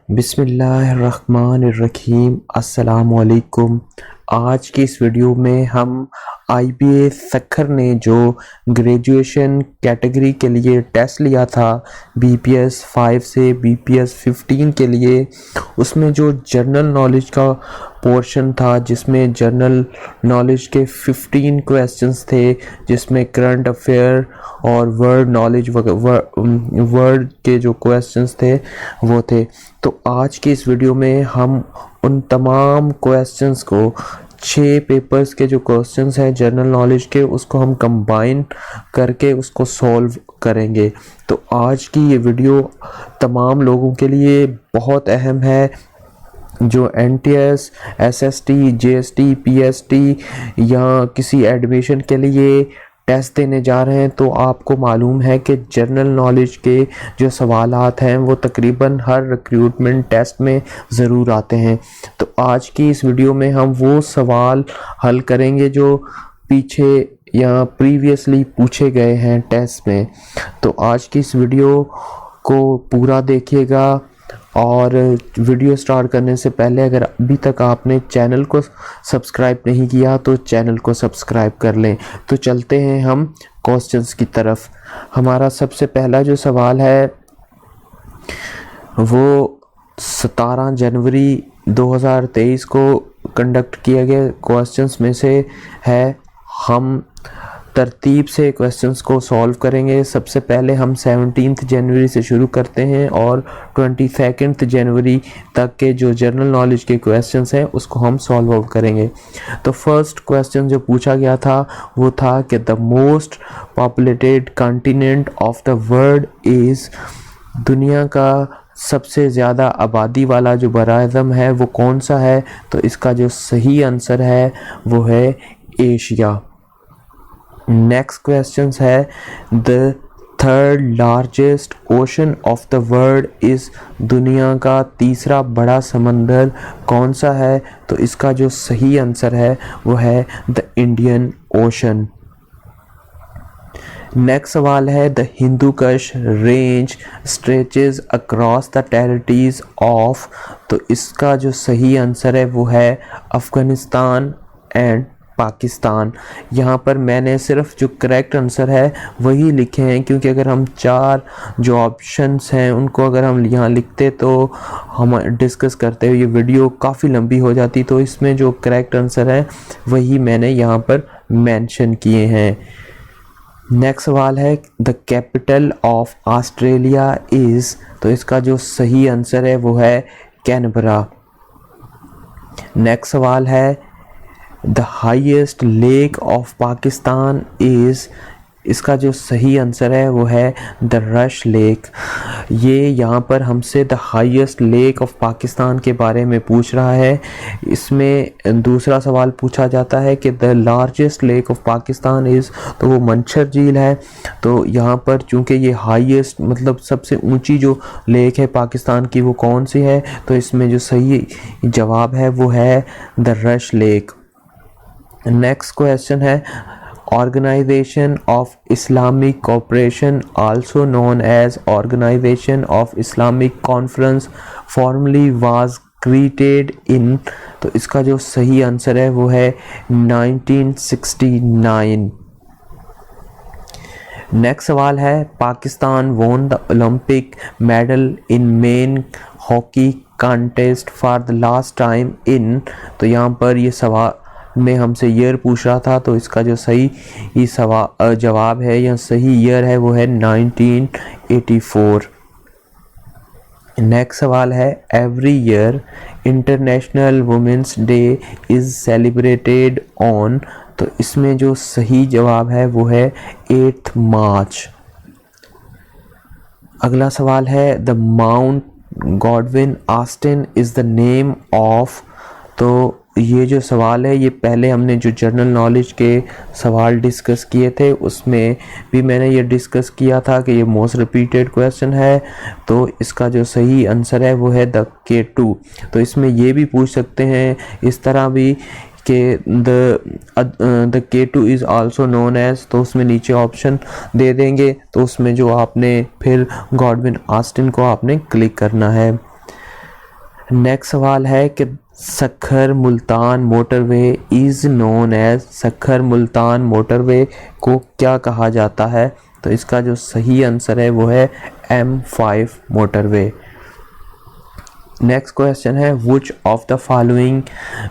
बिस्मिल्लाहिर्रहमानिर्रहीम अस्सलामुअलैकुम। आज की इस वीडियो में हम IBA सक्खर ने जो ग्रेजुएशन कैटेगरी के लिए टेस्ट लिया था BPS 5 से BPS 15 के लिए, उसमें जो जनरल नॉलेज का पोर्शन था जिसमें जनरल नॉलेज के 15 क्वेश्चंस थे, जिसमें करंट अफेयर और वर्ड नॉलेज वर्ड के जो क्वेश्चंस थे वो थे। तो आज की इस वीडियो में हम उन तमाम क्वेश्चंस को 6 पेपर्स के जो क्वेश्चंस हैं जनरल नॉलेज के, उसको हम कंबाइन करके उसको सॉल्व करेंगे। तो आज की ये वीडियो तमाम लोगों के लिए बहुत अहम है जो NTS, SST, JST, PST या किसी एडमिशन के लिए टेस्ट देने जा रहे हैं। तो आपको मालूम है कि जनरल नॉलेज के जो सवालात हैं वो तकरीबन हर रिक्रूटमेंट टेस्ट में ज़रूर आते हैं। तो आज की इस वीडियो में हम वो सवाल हल करेंगे जो पीछे या प्रीवियसली पूछे गए हैं टेस्ट में। तो आज की इस वीडियो को पूरा देखिएगा और वीडियो स्टार्ट करने से पहले अगर अभी तक आपने चैनल को सब्सक्राइब नहीं किया तो चैनल को सब्सक्राइब कर लें। तो चलते हैं हम क्वेश्चंस की तरफ। हमारा सबसे पहला जो सवाल है वो 17 जनवरी 2023 को कंडक्ट किए गए क्वेश्चंस में से है। हम तरतीब से क्वेश्चंस को सॉल्व करेंगे। सबसे पहले हम 17 जनवरी से शुरू करते हैं और 22 जनवरी तक के जो जनरल नॉलेज के क्वेश्चंस हैं उसको हम सॉल्व करेंगे। तो फर्स्ट क्वेश्चन जो पूछा गया था वो था कि the most populated continent of the world is, दुनिया का सबसे ज़्यादा आबादी वाला जो बराअज़म है वो कौन सा है? तो इसका जो सही आंसर है वो है एशिया। नेक्स्ट क्वेश्चन है the third largest ocean of the world is, दुनिया का तीसरा बड़ा समंदर कौन सा है? तो इसका जो सही आंसर है वो है द इंडियन ओशन। नेक्स्ट सवाल है the Hindu Kush range stretches across the territories of, तो इसका जो सही आंसर है वो है अफ़गानिस्तान एंड पाकिस्तान। यहाँ पर मैंने सिर्फ जो करेक्ट आंसर है वही लिखे हैं, क्योंकि अगर हम 4 जो ऑप्शंस हैं उनको अगर हम यहाँ लिखते तो हम डिस्कस करते हुए ये वीडियो काफ़ी लंबी हो जाती। तो इसमें जो करेक्ट आंसर है वही मैंने यहाँ पर मेंशन किए हैं। नेक्स्ट सवाल है the capital of Australia is, तो इसका जो सही आंसर है वो है कैनबरा। नेक्स्ट सवाल है the highest lake of Pakistan is, इसका जो सही आंसर है वो है द रश लेक। ये यहाँ पर हमसे the highest lake of Pakistan के बारे में पूछ रहा है। इसमें दूसरा सवाल पूछा जाता है कि the largest lake of Pakistan is, तो वो मंछर झील है। तो यहाँ पर चूँकि ये हाईएस्ट मतलब सबसे ऊंची जो लेक है पाकिस्तान की वो कौन सी है? तो इसमें जो सही जवाब है वो है the rush lake. Next question है Organization of Islamic Cooperation, also known as Organization of Islamic Conference, formerly was created in, तो इसका जो सही आंसर है वो है 1969। नेक्स्ट सवाल है Pakistan won the Olympic medal in main hockey contest for the last time इन, तो यहाँ पर ये सवाल में हमसे ईयर पूछ रहा था। तो इसका जो सही जवाब है या सही ईयर है वो है 1984। नेक्स्ट सवाल है every year international women's day is celebrated on, तो इसमें जो सही जवाब है वो है 8 मार्च। अगला सवाल है the mount Godwin Austen is the name of, तो ये जो सवाल है ये पहले हमने जो जनरल नॉलेज के सवाल डिस्कस किए थे उसमें भी मैंने ये डिस्कस किया था कि ये मोस्ट रिपीटेड क्वेश्चन है। तो इसका जो सही आंसर है वो है द K2। तो इसमें ये भी पूछ सकते हैं इस तरह भी कि the K2 is also known as, तो उसमें नीचे ऑप्शन दे देंगे। तो उसमें जो आपने फिर गॉडविन ऑस्टिन को आपने क्लिक करना है। नेक्स्ट सवाल है कि Sukkur Multan motorway is known as, Sukkur Multan motorway को क्या कहा जाता है? तो इसका जो सही आंसर है वो है M5 मोटरवे। नेक्स्ट क्वेश्चन है which of the following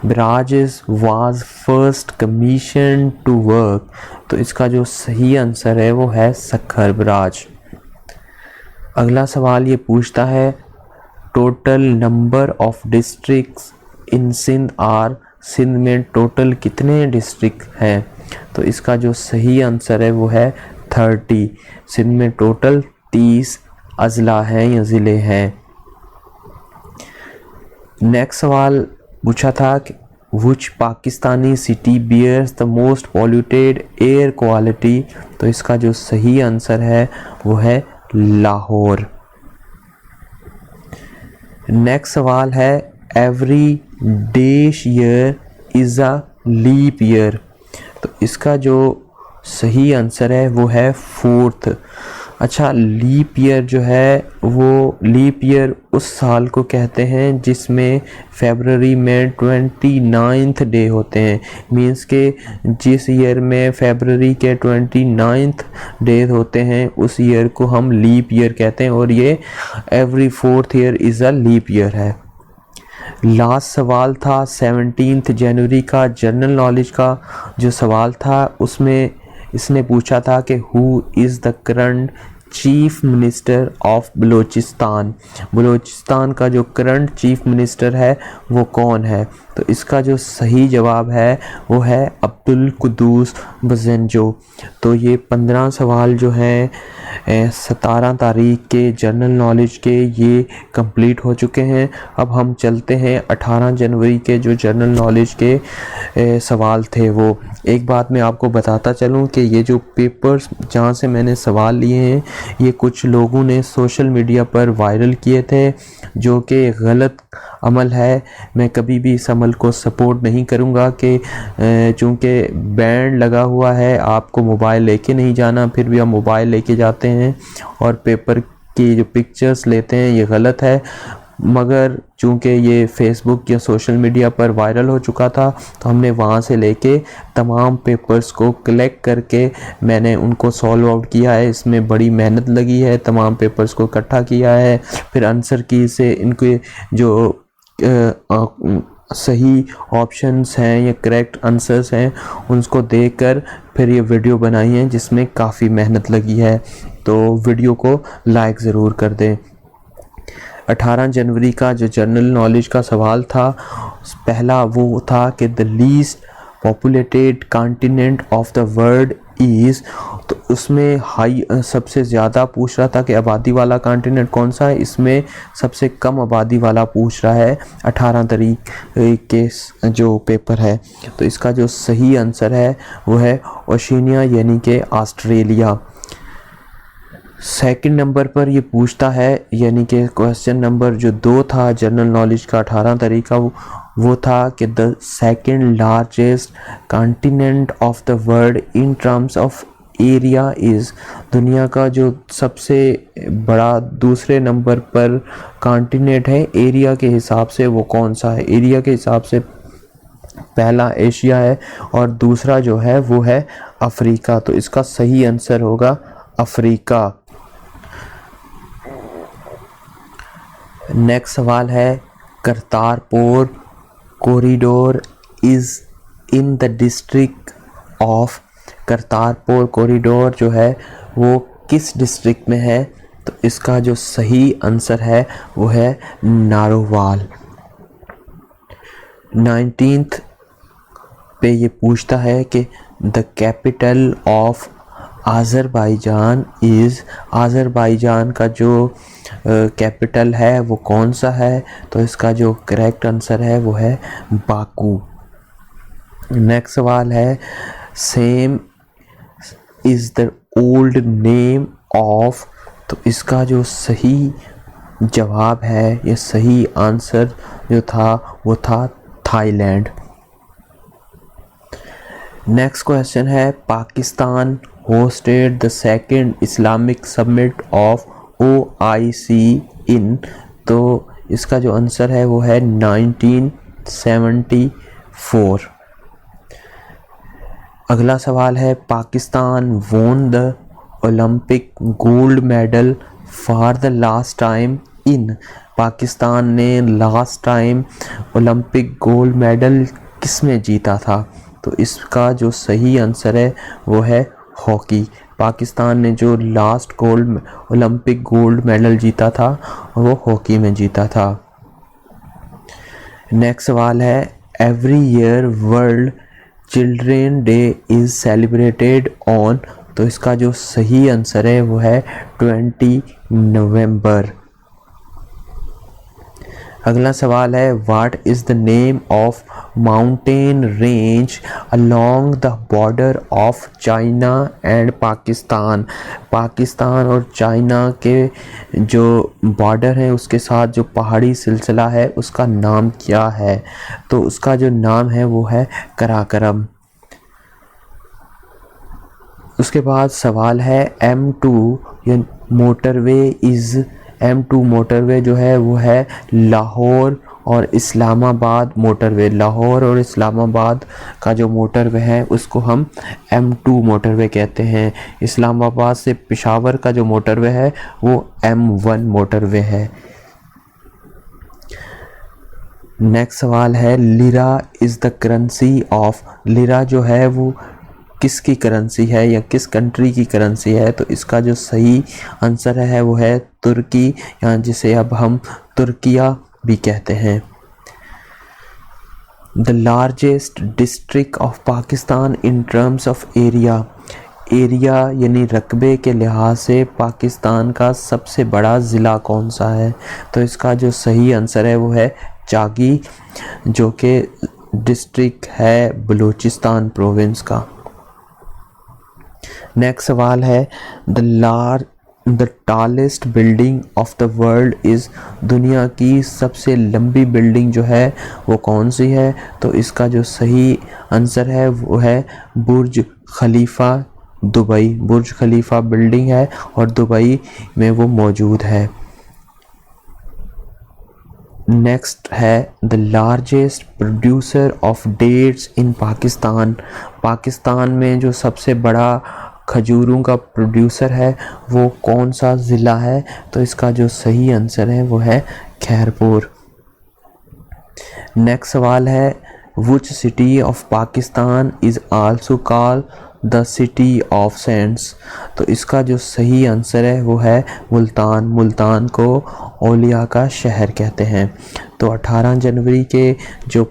bridges was first commission to work? तो इसका जो सही आंसर है वो है सखर ब्राज। अगला सवाल ये पूछता है total number of districts in Sindh are, Sindh में टोटल कितने डिस्ट्रिक्ट हैं? तो इसका जो सही आंसर है वो है 30। सिंध में टोटल 30 अजला हैं या ज़िले हैं। नेक्स्ट सवाल पूछा था कि which Pakistani city bears the most polluted air quality? तो इसका जो सही आंसर है वो है लाहौर। नेक्स्ट सवाल है every dash year is a leap year? तो इसका जो सही आंसर है वो है 4th। अच्छा, लीप ईयर जो है वो लीप ईयर उस साल को कहते हैं जिसमें फरवरी में 29th डे होते हैं। मींस के जिस ईयर में फरवरी के 29th डे होते हैं उस ईयर को हम लीप ईयर कहते हैं और ये every 4th year is a leap year है। लास्ट सवाल था 17 जनवरी का जनरल नॉलेज का जो सवाल था, उसमें इसने पूछा था कि who is the current chief minister of Balochistan? Balochistan का जो करंट चीफ मिनिस्टर है वो कौन है? तो इसका जो सही जवाब है वो है अब्दुल कुद्दूस बज़ेंजो। तो ये 15 सवाल जो हैं 17 तारीख के जनरल नॉलेज के ये कंप्लीट हो चुके हैं। अब हम चलते हैं 18 जनवरी के जो जनरल नॉलेज के सवाल थे। वो एक बात मैं आपको बताता चलूं कि ये जो पेपर्स जहाँ से मैंने सवाल लिए हैं ये कुछ लोगों ने सोशल मीडिया पर वायरल किए थे, जो कि गलत अमल है। मैं कभी भी इस अमल को सपोर्ट नहीं करूँगा कि चूँकि बैंड लगा हुआ है आपको मोबाइल लेके नहीं जाना, फिर भी हम मोबाइल लेके जाते हैं और पेपर की जो पिक्चर्स लेते हैं, ये गलत है। मगर चूँकि ये फेसबुक या सोशल मीडिया पर वायरल हो चुका था तो हमने वहाँ से लेके तमाम पेपर्स को कलेक्ट करके मैंने उनको सॉल्व आउट किया है। इसमें बड़ी मेहनत लगी है, तमाम पेपर्स को इकट्ठा किया है, फिर आंसर की से इनके जो सही ऑप्शंस हैं या करेक्ट आंसर्स हैं उनको देखकर फिर ये वीडियो बनाई है जिसमें काफ़ी मेहनत लगी है। तो वीडियो को लाइक ज़रूर कर दें। 18 जनवरी का जो जनरल नॉलेज का सवाल था पहला वो था कि the least populated continent of the world is, तो उसमें सबसे ज़्यादा पूछ रहा था कि आबादी वाला कॉन्टिनेंट कौन सा है। इसमें सबसे कम आबादी वाला पूछ रहा है 18 तारीख के जो पेपर है। तो इसका जो सही आंसर है वो है ओशिनिया यानी कि ऑस्ट्रेलिया। सेकंड नंबर पर ये पूछता है यानी कि क्वेश्चन नंबर जो 2 था जनरल नॉलेज का 18 तारीख का वो था कि the second largest continent of the world in terms of area is, दुनिया का जो सबसे बड़ा दूसरे नंबर पर कॉन्टिनेंट है एरिया के हिसाब से वो कौन सा है? एरिया के हिसाब से पहला एशिया है और दूसरा जो है वो है अफ्रीका। तो इसका सही आंसर होगा अफ्रीका। नेक्स्ट सवाल है Kartarpur corridor is in the district of, Kartarpur corridor जो है वो किस डिस्ट्रिक्ट में है? तो इसका जो सही आंसर है वो है नारोवाल। 19th पे ये पूछता है कि the capital of Azerbaijan is, Azerbaijan का जो कैपिटल है वो कौन सा है? तो इसका जो करेक्ट आंसर है वो है बाकू। नेक्स्ट सवाल है same is the old name of, तो इसका जो सही जवाब है या सही आंसर जो था वो था थाईलैंड। नेक्स्ट क्वेश्चन है Pakistan hosted the second Islamic Summit of OIC in, तो इसका जो आंसर है वो है 1974। अगला सवाल है Pakistan won the Olympic gold medal for the last time in. Pakistan ने last time Olympic gold medal किस में जीता था? तो इसका जो सही आंसर है वो है हॉकी। पाकिस्तान ने जो लास्ट ओलंपिक गोल्ड मेडल जीता था वो हॉकी में जीता था। नेक्स्ट सवाल है every year world children day is celebrated on. तो इसका जो सही आंसर है वो है 20 नवंबर। अगला सवाल है what is the name of mountain range along the border of China and Pakistan. Pakistan और चाइना के जो बॉर्डर है उसके साथ जो पहाड़ी सिलसिला है उसका नाम क्या है? तो उसका जो नाम है वो है कराकरम। उसके बाद सवाल है M2 या M2 मोटरवे जो है वो है लाहौर और इस्लामाबाद मोटरवे। लाहौर और इस्लामाबाद का जो मोटरवे है उसको हम M2 मोटरवे कहते हैं। इस्लामाबाद से पेशावर का जो मोटरवे है वो M1 मोटरवे है। नेक्स्ट सवाल है lira is the currency of. Lira जो है वो किसकी करेंसी है या किस कंट्री की करेंसी है? तो इसका जो सही आंसर है वो है तुर्की, या जिसे अब हम तुर्किया भी कहते हैं। The largest district of Pakistan in terms of area. Area यानी रकबे के लिहाज से पाकिस्तान का सबसे बड़ा ज़िला कौन सा है? तो इसका जो सही आंसर है वो है चागी, जो कि डिस्ट्रिक्ट है बलूचिस्तान प्रोविंस का। नेक्स्ट सवाल है the tallest building of the world is. दुनिया की सबसे लंबी बिल्डिंग जो है वो कौन सी है? तो इसका जो सही आंसर है वो है बुर्ज खलीफा दुबई। बुर्ज खलीफा बिल्डिंग है और दुबई में वो मौजूद है। नेक्स्ट है the largest producer of dates in Pakistan. Pakistan में जो सबसे बड़ा खजूरों का प्रोड्यूसर है वो कौन सा ज़िला है? तो इसका जो सही आंसर है वो है खैरपुर। नेक्स्ट सवाल है which city of Pakistan is also called the city of cents. तो इसका जो सही आंसर है वो है मुल्तान। मुल्तान को औलिया का शहर कहते हैं। तो 18 जनवरी के जो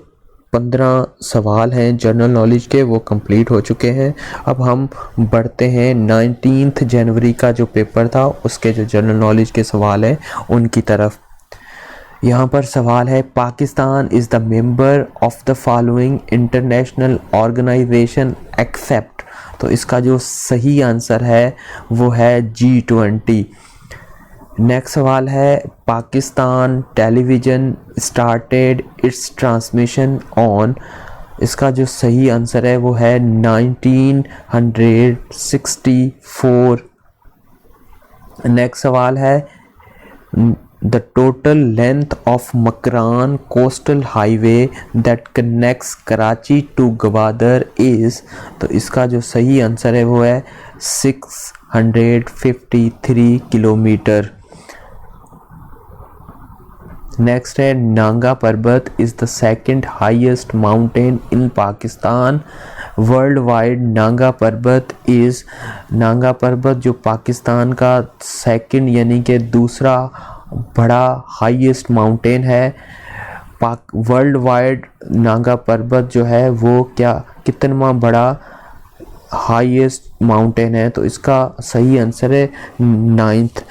15 सवाल हैं जनरल नॉलेज के वो कंप्लीट हो चुके हैं। अब हम बढ़ते हैं 19 जनवरी का जो पेपर था उसके जो जनरल नॉलेज के सवाल हैं उनकी तरफ। यहाँ पर सवाल है Pakistan is the member of the following international organisation except. तो इसका जो सही आंसर है वो है G20। नेक्स्ट सवाल है Pakistan television started it's transmission on. इसका जो सही आंसर है वो है 1964। नेक्स्ट सवाल है the total length of Makran coastal highway that connects Karachi to Gwadar is. तो इसका जो सही आंसर है वो है 653 किलोमीटर। नेक्स्ट है नांगा पर्वत is the second highest mountain in Pakistan world wide. Nanga पर्वत जो पाकिस्तान का सेकंड यानी कि दूसरा बड़ा हाईएस्ट माउंटेन है। वर्ल्ड वाइड नांगा पर्वत जो है वो कितना बड़ा हाईएस्ट माउंटेन है? तो इसका सही आंसर है 9th।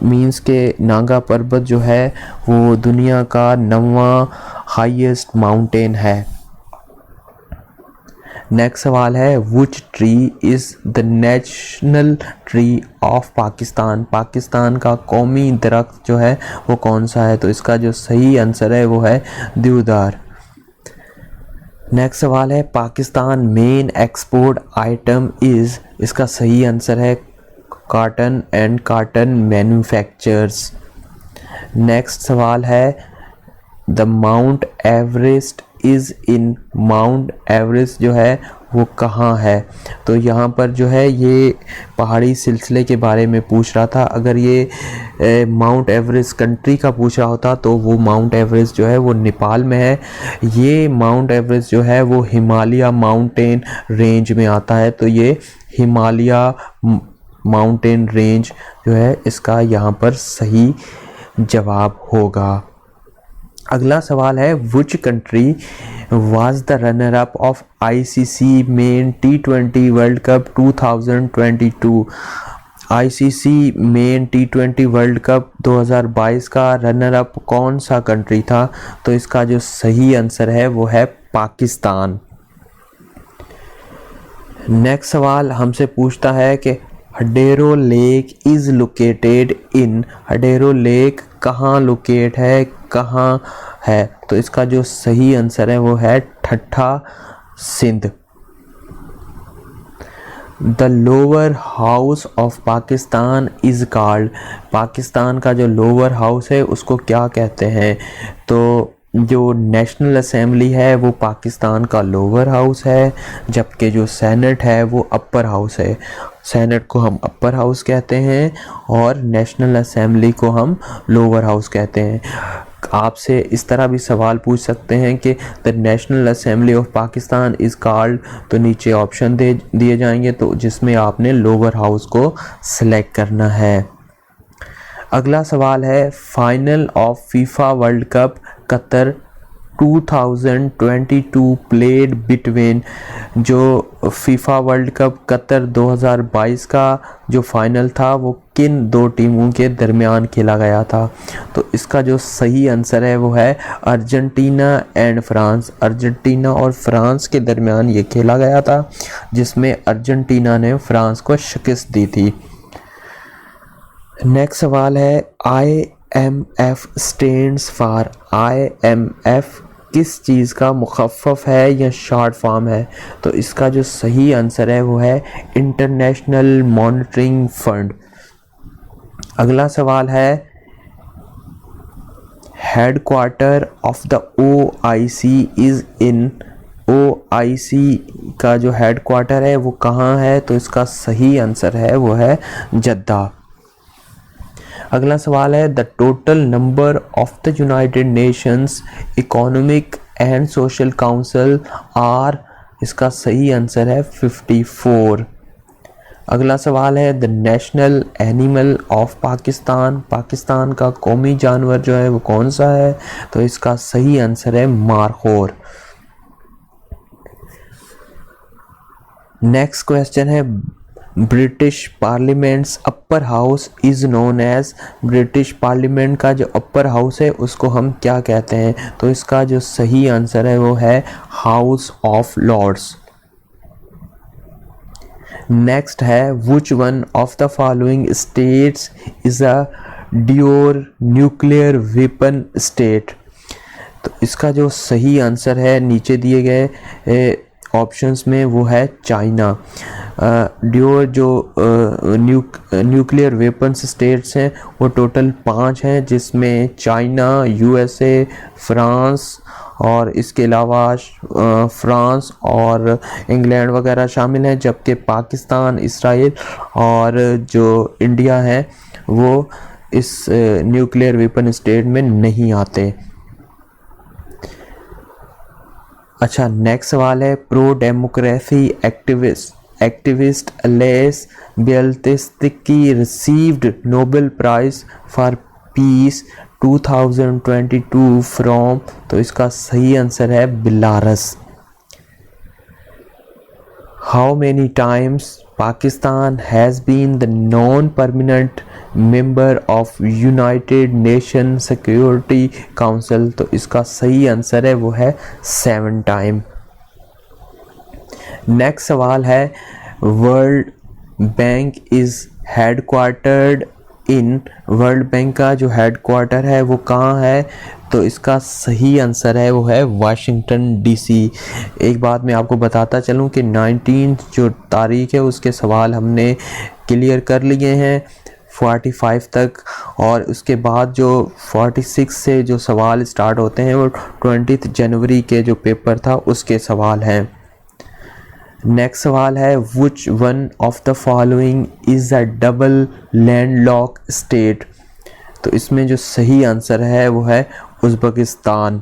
मीन्स के नांगा पर्वत जो है वो दुनिया का 9वां हाईएस्ट माउंटेन है। नेक्स्ट सवाल है which tree is the national tree of Pakistan. Pakistan का कौमी दरख्त जो है वो कौन सा है? तो इसका जो सही आंसर है वो है देवदार। नेक्स्ट सवाल है Pakistan main export item is. इसका सही आंसर है cotton and cotton manufactures. Next सवाल है the Mount Everest is in, Mount Everest जो है वो कहाँ है। तो यहाँ पर जो है ये पहाड़ी सिलसिले के बारे में पूछ रहा था। अगर ये माउंट एवरेस्ट कंट्री का पूछ रहा होता तो वो माउंट एवरेस्ट जो है वो नेपाल में है। ये माउंट एवरेस्ट जो है वो हिमालय माउंटेन रेंज में आता है। तो ये हिमालय माउंटेन रेंज जो है इसका यहाँ पर सही जवाब होगा। अगला सवाल है which country was the runner up of ICC main T20 world cup 2022। ICC main T20 world cup 2022 का रनर अप कौन सा कंट्री था। तो इसका जो सही आंसर है वो है पाकिस्तान। नेक्स्ट सवाल हमसे पूछता है कि Hadero lake is located in, Hadero lake कहाँ लोकेट है, कहाँ है। तो इसका जो सही आंसर है वो है Thatta, Sindh. The lower house of Pakistan is called, Pakistan का जो लोअर हाउस है उसको क्या कहते हैं। तो जो नेशनल असेंबली है वो पाकिस्तान का लोअर हाउस है, जबकि जो सेनेट है वो अपर हाउस है। सेनेट को हम अपर हाउस कहते हैं और नेशनल असेंबली को हम लोअर हाउस कहते हैं। आपसे इस तरह भी सवाल पूछ सकते हैं कि the national assembly of Pakistan is called, तो नीचे ऑप्शन दिए जाएंगे तो जिसमें आपने लोअर हाउस को सिलेक्ट करना है। अगला सवाल है final of FIFA World Cup Qatar 2022 played between, जो फीफा वर्ल्ड कप कतर 2022 का जो फाइनल था वो किन दो टीमों के दरमियान खेला गया था। तो इसका जो सही आंसर है वो है अर्जेंटीना एंड फ्रांस, अर्जेंटीना और फ्रांस के दरमियान ये खेला गया था जिसमें अर्जेंटीना ने फ्रांस को शिकस्त दी थी। नेक्स्ट सवाल है IMF स्टैंड्स फॉर, IMF किस चीज़ का मुखफ़फ़ है या शॉर्ट फॉर्म है। तो इसका जो सही आंसर है वो है इंटरनेशनल मॉनिटरिंग फंड। अगला सवाल है headquarter of the OIC is in, OIC का जो हेडक्वार्टर है वो कहाँ है। तो इसका सही आंसर है वो है जद्दा। अगला सवाल है the total number of the United Nations Economic and Social Council are, इसका सही आंसर है 54। अगला सवाल है the national animal of Pakistan, Pakistan का कौमी जानवर जो है वो कौन सा है। तो इसका सही आंसर है मारखोर। नेक्स्ट क्वेश्चन है British Parliament's upper house is known as, British parliament का जो अपर हाउस है उसको हम क्या कहते हैं। तो इसका जो सही आंसर है वो है हाउस ऑफ लॉर्ड्स। नेक्स्ट है which one of the following states is a de jure nuclear weapon state. तो इसका जो सही आंसर है नीचे दिए गए ऑप्शंस में वो है चाइना। ड्यूर जो न्यूक्लियर वेपन्स स्टेट्स हैं वो टोटल 5 हैं जिसमें चाइना, USA, फ्रांस और इसके अलावा फ्रांस और इंग्लैंड वगैरह शामिल हैं, जबकि पाकिस्तान, इसराइल और जो इंडिया है वो इस न्यूक्लियर वेपन स्टेट में नहीं आते। अच्छा, नेक्स्ट सवाल है pro democracy activist Ales Bialiatski received Nobel prize for peace 2022 from. तो इसका सही आंसर है Belarus. How many times Pakistan has been the non permanent member of United Nation Security Council. तो इसका सही आंसर है वो है 7 टाइम। नेक्स्ट सवाल है world bank is headquartered in, world bank का जो हेडक्वार्टर है वो कहाँ है। तो इसका सही आंसर है वो है वाशिंगटन DC। एक बात मैं आपको बताता चलूँ कि 19 जो तारीख है उसके सवाल हमने क्लियर कर लिए हैं। 45 तक, और उसके बाद जो 46 से जो सवाल स्टार्ट होते हैं वो 20 जनवरी के जो पेपर था उसके सवाल हैं। नेक्स्ट सवाल है which one of the following is a double landlocked state. तो इसमें जो सही आंसर है वो है उज़्बेकिस्तान।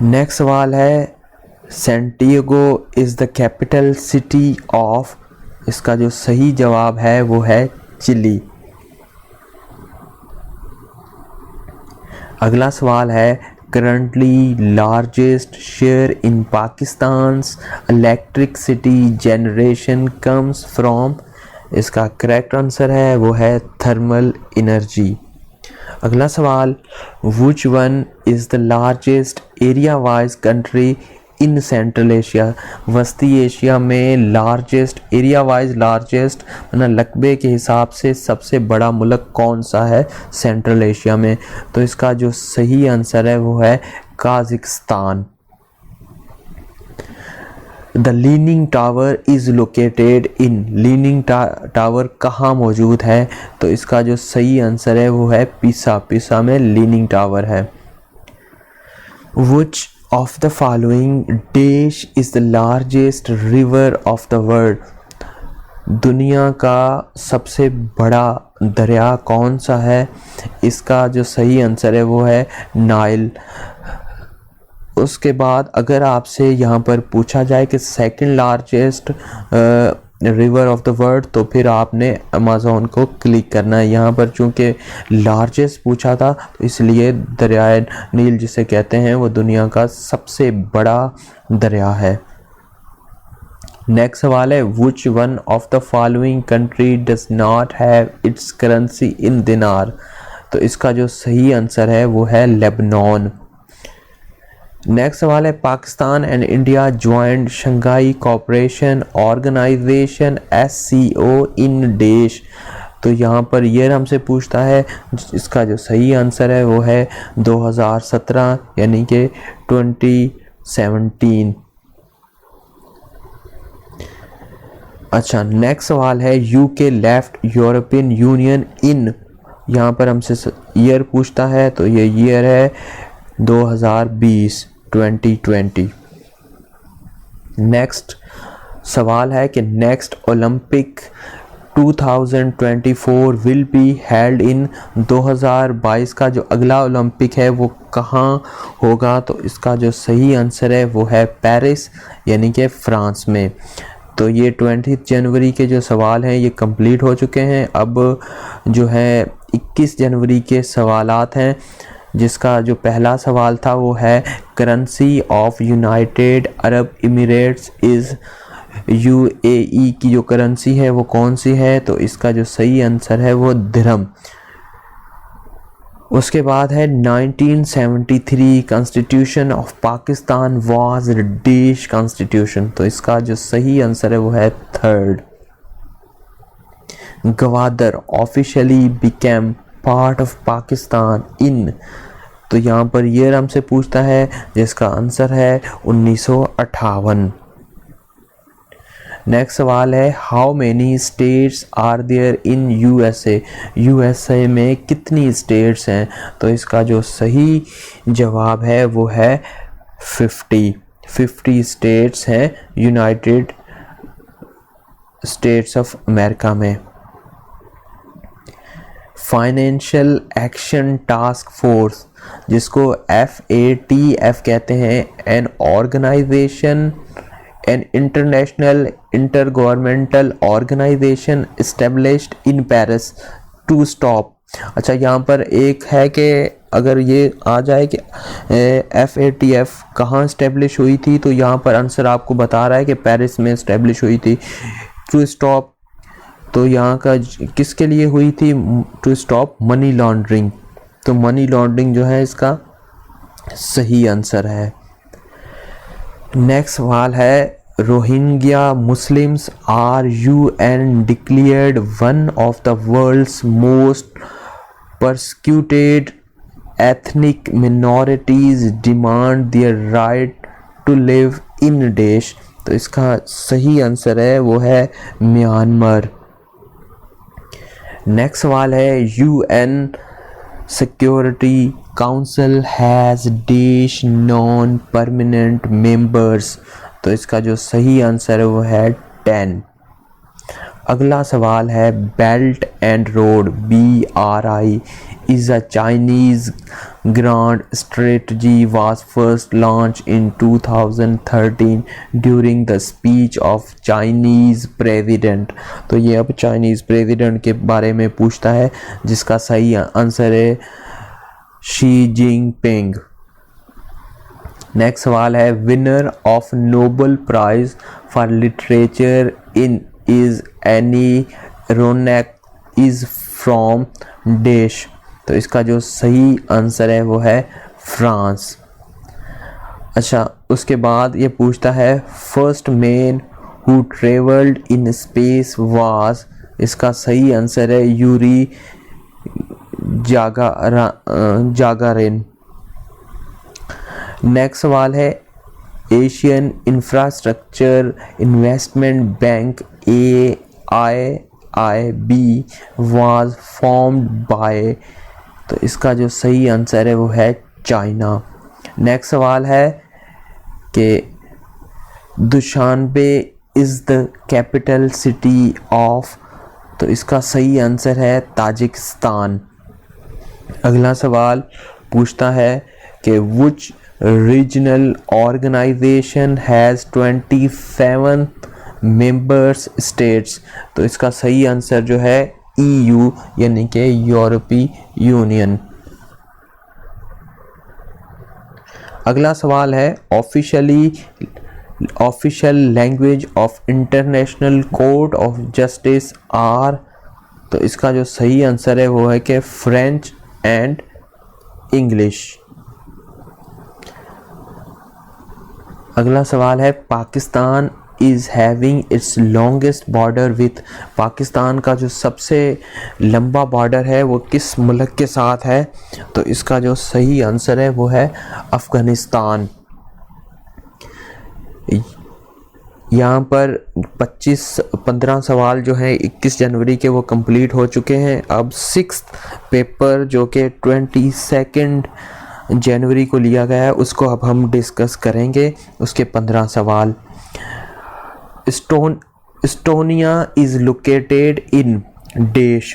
नेक्स्ट सवाल है Santiago is the capital city of. इसका जो सही जवाब है वो है चिली। अगला सवाल है currently largest share in Pakistan's electricity generation comes from. इसका करेक्ट आंसर है वो है थर्मल एनर्जी। अगला सवाल which one is the largest area wise country in central Asia. वस्ती एशिया में लार्जेस्ट एरिया वाइज लार्जेस्ट मतलब रकबे के हिसाब से सबसे बड़ा मुल्क कौन सा है सेंट्रल एशिया में। तो इसका जो सही आंसर है वो है Kazakhstan. The leaning tower is located in. Leaning tower कहाँ मौजूद है। तो इसका जो सही आंसर है वो है पीसा। पीसा में लीनिंग टावर है। Which of the following dash is the largest river of the world. दुनिया का सबसे बड़ा दरिया कौन सा है। इसका जो सही आंसर है वो है नाइल। उसके बाद अगर आपसे यहाँ पर पूछा जाए कि second largest river of the world, तो फिर आपने अमेज़न को क्लिक करना है। यहाँ पर चूँकि लार्जेस्ट पूछा था तो इसलिए दरियाए नील जिसे कहते हैं वो दुनिया का सबसे बड़ा दरिया है। नेक्स्ट सवाल है which one of the following country does not have it's currency in दिनार। तो इसका जो सही आंसर है वो है लेबनान। नेक्स्ट सवाल है Pakistan and India joint Shanghai Cooperation Organisation SCO in देश। तो यहाँ पर ये हमसे पूछता है, इसका जो सही आंसर है वो है 2017 यानी कि 2017। अच्छा, नेक्स्ट सवाल है UK left European union in. यहाँ पर हमसे ईयर पूछता है, तो ये ईयर है 2020। नेक्स्ट सवाल है कि next Olympic 2024 will be held in. 2022 का जो अगला ओलंपिक है वो कहाँ होगा। तो इसका जो सही आंसर है वो है पेरिस यानी कि फ्रांस में। तो ये 20 जनवरी के जो सवाल हैं ये कंप्लीट हो चुके हैं। अब जो है 21 जनवरी के सवालात हैं, जिसका जो पहला सवाल था वो है currency of United Arab Emirates is. UAE की जो करेंसी है वो कौन सी है। तो इसका जो सही आंसर है वो दिरहम। उसके बाद है 1973 constitution of Pakistan was dash constitution. तो इसका जो सही आंसर है वो है third. Gwadar officially became part of Pakistan in. तो यहाँ पर ईयर हमसे पूछता है जिसका आंसर है 1958। नेक्स्ट सवाल है how many states are there in USA में कितनी स्टेट्स हैं। तो इसका जो सही जवाब है वो है 50 स्टेट्स हैं यूनाइटेड स्टेट्स ऑफ अमेरिका में। फाइनेंशियल एक्शन टास्क फोर्स जिसको FATF कहते हैं, an organisation an international intergovernmental organisation established in Paris to stop. अच्छा, यहाँ पर एक है कि अगर ये आ जाए कि FATF कहाँ इस्टेब्लिश हुई थी, तो यहाँ पर आंसर आपको बता रहा है कि पेरिस में इस्टेब्लिश हुई थी। टू स्टॉप तो यहाँ का किसके लिए हुई थी। To stop money laundering. तो मनी लॉन्ड्रिंग जो है इसका सही आंसर है। नेक्स्ट सवाल है Rohingya Muslims are UN declared one of the world's most persecuted ethnic minorities demand their right to live in देश। तो इसका सही आंसर है वो है म्यांमार। नेक्स्ट सवाल है UN security council has dash non permanent members, तो इसका जो सही आंसर है वो है 10। अगला सवाल है belt and road BRI is a Chinese grand strategy was first launched in 2013 during the speech of Chinese president। तो ये अब चाइनीज प्रेसिडेंट के बारे में पूछता है जिसका सही आंसर है शी जिनपिंग। नेक्स्ट सवाल है winner of Nobel prize for literature in is Annie Ernaux is from dash, तो इसका जो सही आंसर है वो है फ्रांस। अच्छा, उसके बाद ये पूछता है first man who travelled in space was, इसका सही आंसर है यूरी जागारिन। नेक्स्ट सवाल है Asian infrastructure investment bank AIIB was formed by, तो इसका जो सही आंसर है वो है चाइना। नेक्स्ट सवाल है कि Dushanbe is the capital city of, तो इसका सही आंसर है ताजिकिस्तान। अगला सवाल पूछता है कि which regional organization has 27 members states, तो इसका सही आंसर जो है EU यानी कि यूरोपीय यूनियन। अगला सवाल है official language of International Court of Justice are, तो इसका जो सही आंसर है वो है कि फ्रेंच एंड इंग्लिश। अगला सवाल है Pakistan is having its longest border with, Pakistan का जो सबसे लंबा बॉर्डर है वो किस मुल्क के साथ है, तो इसका जो सही आंसर है वो है अफ़गानिस्तान। यहाँ पर 15 सवाल जो हैं 21 जनवरी के वो कंप्लीट हो चुके हैं। अब 6th पेपर जो कि 22 जनवरी को लिया गया है उसको अब हम डिस्कस करेंगे। उसके 15 सवाल। Estonia is located in dash,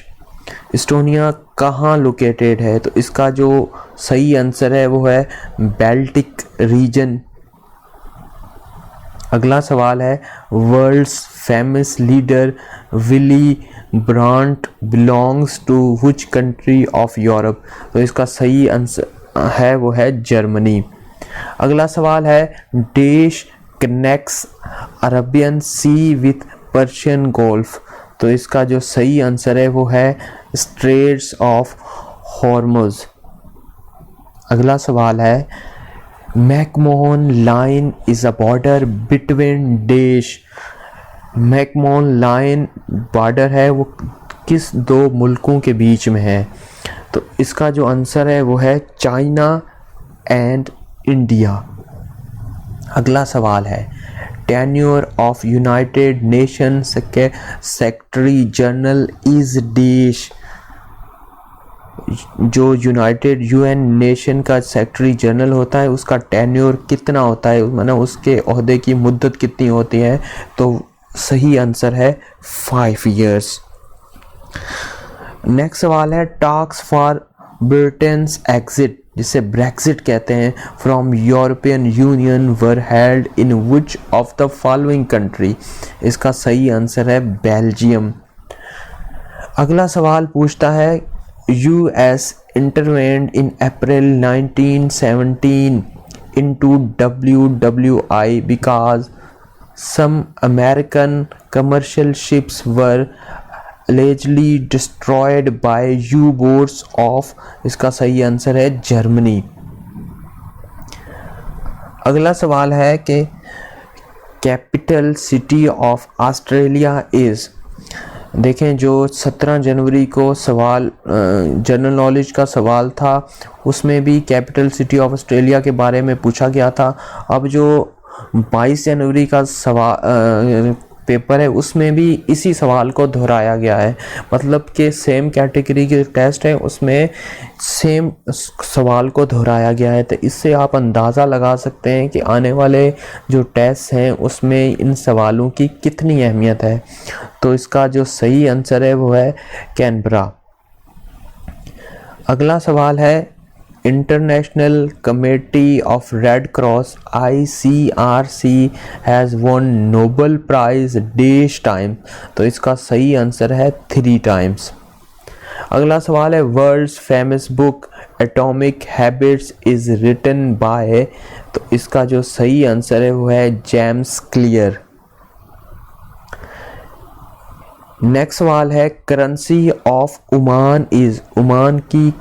Estonia कहाँ लोकेटेड है, तो इसका जो सही आंसर है वो है बाल्टिक रीजन। अगला सवाल है world's famous leader Willy Brandt belongs to which country of Europe, तो इसका सही आंसर है वो है जर्मनी। अगला सवाल है dash connects Arabian Sea with Persian gulf, तो इसका जो सही आंसर है वो है स्ट्रेट्स ऑफ हॉर्मुज। अगला सवाल है McMahon line is a border between dash, McMahon line border है वो किस दो मुल्कों के बीच में है, तो इसका जो आंसर है वो है चाइना एंड इंडिया। अगला सवाल है tenure of United nation secretary general is dash, जो यूनाइटेड UN नेशन का सेक्रेटरी जनरल होता है उसका टेन्योर कितना होता है, माना उसके ओहदे की मुद्दत कितनी होती है, तो सही आंसर है 5 years। नेक्स्ट सवाल है टॉक्स फॉर ब्रिटेन्स एग्जिट, जिसे ब्रेक्जिट कहते हैं, from European union were held in which of the following country, इसका सही आंसर है बेल्जियम। अगला सवाल पूछता है US intervened in April 1917 into WWI because some American commercial ships were allegedly destroyed by U-boats of, इसका सही आंसर है जर्मनी। अगला सवाल है कि capital city of Australia is, देखें जो 17 जनवरी को सवाल जनरल नॉलेज का सवाल था उसमें भी कैपिटल सिटी ऑफ ऑस्ट्रेलिया के बारे में पूछा गया था। अब जो 22 जनवरी का सवाल पेपर है उसमें भी इसी सवाल को दोहराया गया है, मतलब कि सेम कैटेगरी के टेस्ट है उसमें सेम सवाल को दोहराया गया है। तो इससे आप अंदाज़ा लगा सकते हैं कि आने वाले जो टेस्ट हैं उसमें इन सवालों की कितनी अहमियत है। तो इसका जो सही आंसर है वो है कैनबरा। अगला सवाल है International Committee of Red Cross ICRC has won Nobel prize dash time. तो इसका सही आंसर है 3 टाइम्स। अगला सवाल है world's famous book Atomic Habits is written by. तो इसका जो सही आंसर है वो है जेम्स क्लियर। नेक्स्ट सवाल है currency of Oman is. Oman की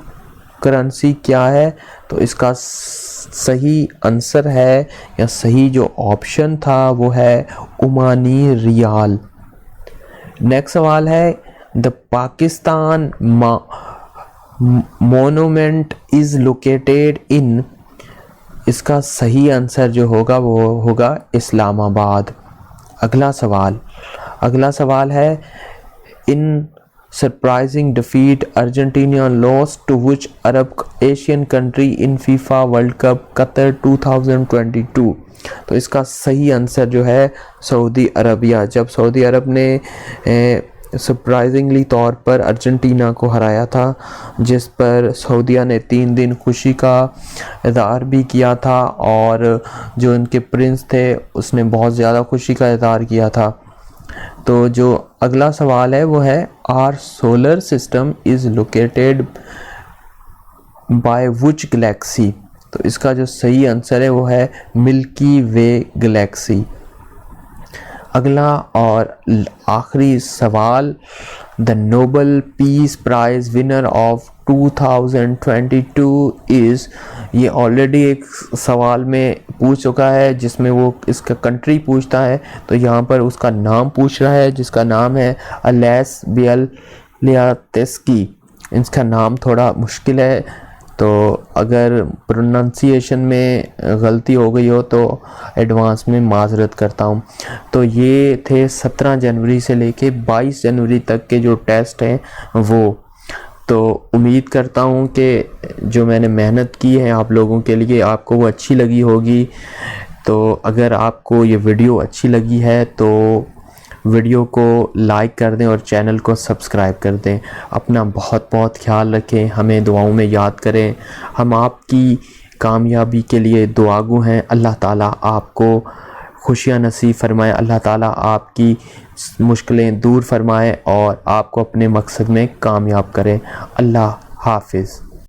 करेंसी क्या है? तो इसका सही आंसर है या सही जो ऑप्शन था वो है ओमानी रियाल। नेक्स्ट सवाल है the Pakistan monument is located in. इसका सही आंसर जो होगा वो होगा इस्लामाबाद। अगला सवाल है in surprising defeat Argentina lost to which Arab Asian country in FIFA World Cup Qatar 2022। तो इसका सही आंसर जो है सऊदी अरबिया। जब सऊदी अरब ने सरप्राइजिंगली तौर पर अर्जेंटीना को हराया था, जिस पर सऊदिया ने 3 दिन खुशी का इज़हार भी किया था और जो इनके प्रिंस थे उसने बहुत ज़्यादा खुशी का इज़हार किया था। तो जो अगला सवाल है वो है our solar system is located by which galaxy. तो इसका जो सही आंसर है वो है मिल्की वे गैलेक्सी। अगला और आखिरी सवाल the Nobel Peace Prize winner of 2022 is. ये ऑलरेडी एक सवाल में पूछ चुका है जिसमें वो इसका कंट्री पूछता है, तो यहाँ पर उसका नाम पूछ रहा है जिसका नाम है अलेस बियालियात्स्की। इसका नाम थोड़ा मुश्किल है, तो अगर प्रोनाउंसिएशन में गलती हो गई हो तो एडवांस में माजरत करता हूँ। तो ये थे 17 जनवरी से लेके 22 जनवरी तक के जो टेस्ट हैं वो। तो उम्मीद करता हूँ कि जो मैंने मेहनत की है आप लोगों के लिए आपको वो अच्छी लगी होगी। तो अगर आपको ये वीडियो अच्छी लगी है तो वीडियो को लाइक कर दें और चैनल को सब्सक्राइब कर दें। अपना बहुत बहुत ख्याल रखें, हमें दुआओं में याद करें। हम आपकी कामयाबी के लिए दुआगू हैं। अल्लाह ताला आपको खुशियाँ नसीब फरमाए, अल्लाह ताला आपकी मुश्किलें दूर फरमाए और आपको अपने मकसद में कामयाब करें। अल्लाह हाफिज़।